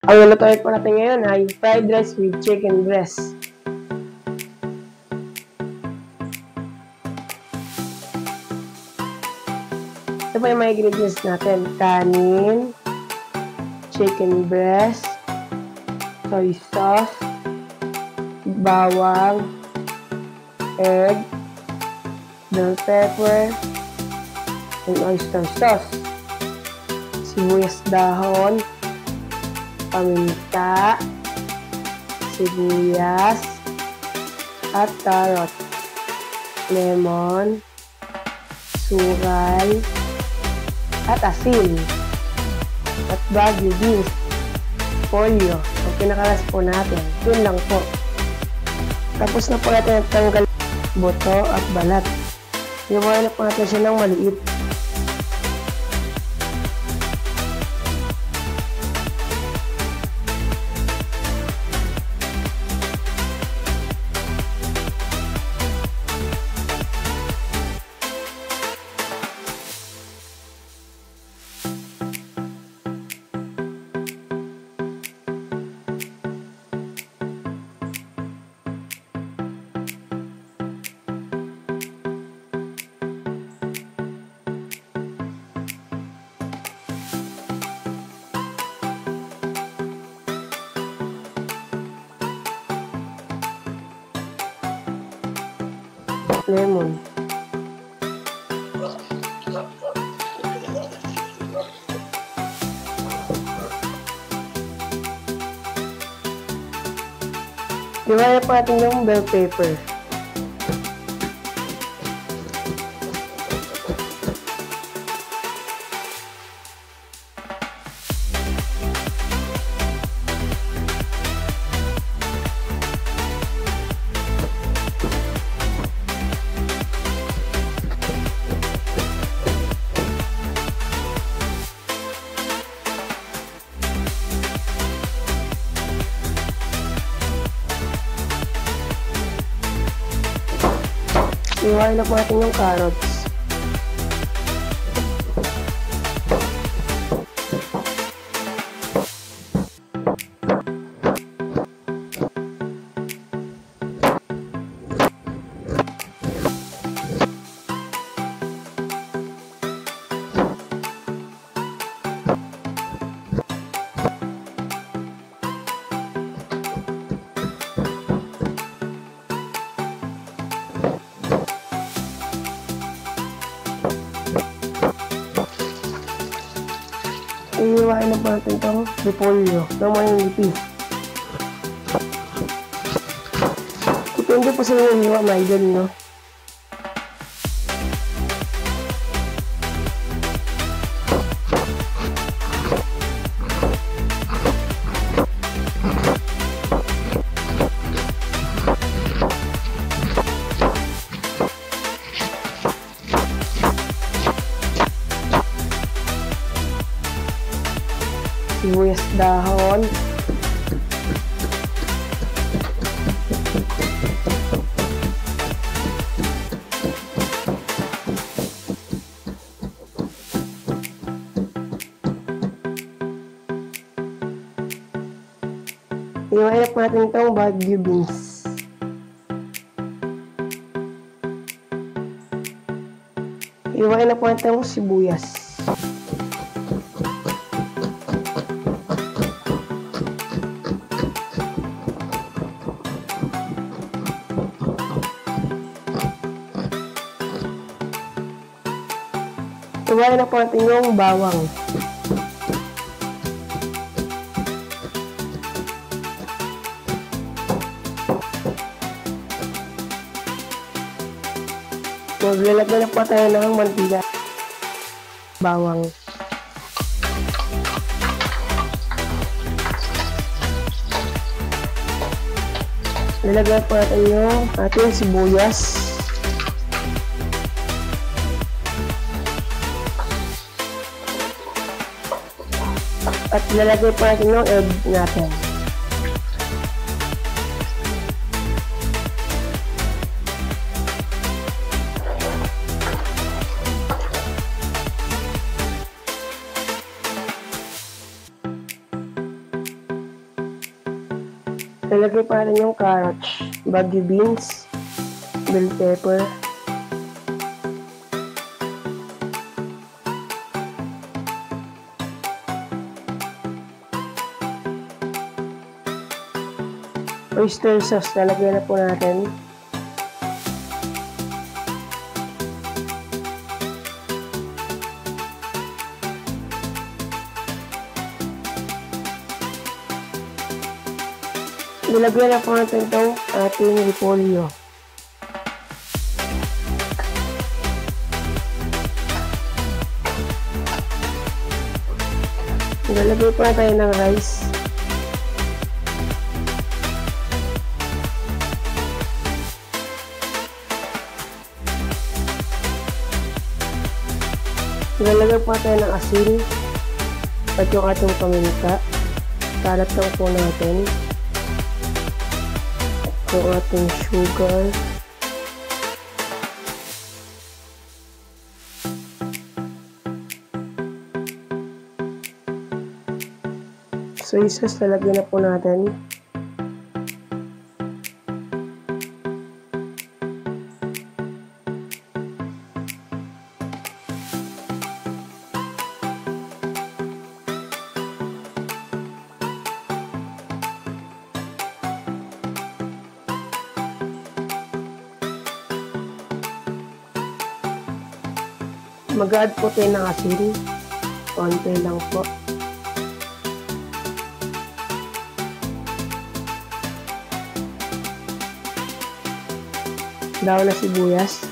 Ang lulutuin po natin ngayon ay fried rice with chicken breast. Ito po yung mga ingredients natin. Kanin, chicken breast, soy sauce, bawang, egg, bell pepper, and oyster sauce, sibuyas dahon, paminta, sibuyas, at carrot, lemon, sugal, at asin, at bagu beans, polio. Ang pinakalas po natin, yun lang po. Tapos na po natin tanggal buto at balat. Iwain na po natin siya ng maliit. Lemon. Iwain po natin yung bell pepper. Iwain na po natin yung carrots. Iiwain na po natin itong repolyo ng mga nipis. Depende po sa mga hiwa, mga idol, no? Sibuyas dahon, iwain po natin itong bagu beans. Iwain na po natin itong sibuyas. Iwain na po natin yung bawang. Maglalagay na po tayo ng mantika. Bawang. Lalagay po natin yung ating sibuyas. At lalagay po natin yung egg natin. Lalagay pa rin yung carrots, bagu beans, bell pepper, oyster sauce, lalagyan na po natin. Nilagyan na po natin itong ating repolyo. Nilagay po na tayo ng rice. Nilagay po tayo ng asin at yung ating paminta. Kalat lang po natin. Yung ating sugar. Soy sauce, lalagyan na po natin. Mag-add po tayo ng asin. Konti lang po. Daw na sibuyas.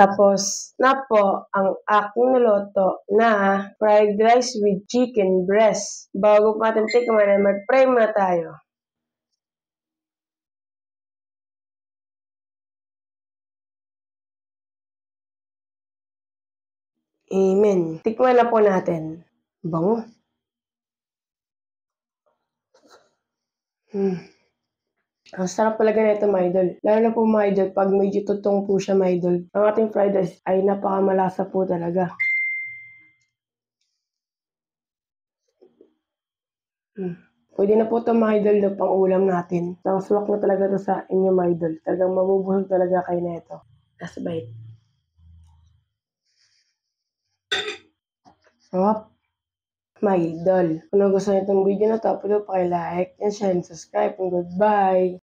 Tapos na po ang aking niluto na fried rice with chicken breast. Bago pa natin tikman ay mag-pray muna tayo. Amen. Tikman na po natin. Bango. Ang sarap talaga nito, mga idol. Lalo na po, mga idol, pag medyo tutong po siya, mga idol. Ang ating fried rice ay napakamalasa po talaga. Pwede na po ito, mga idol, na pang-ulam natin. Swak na talaga ito sa inyo, mga idol. Talagang mabubuhog talaga kayo na ito. Last bite. Sarap. Mga idol. Kung nagustuhan itong video na ito, pwede po like and share and subscribe. Goodbye!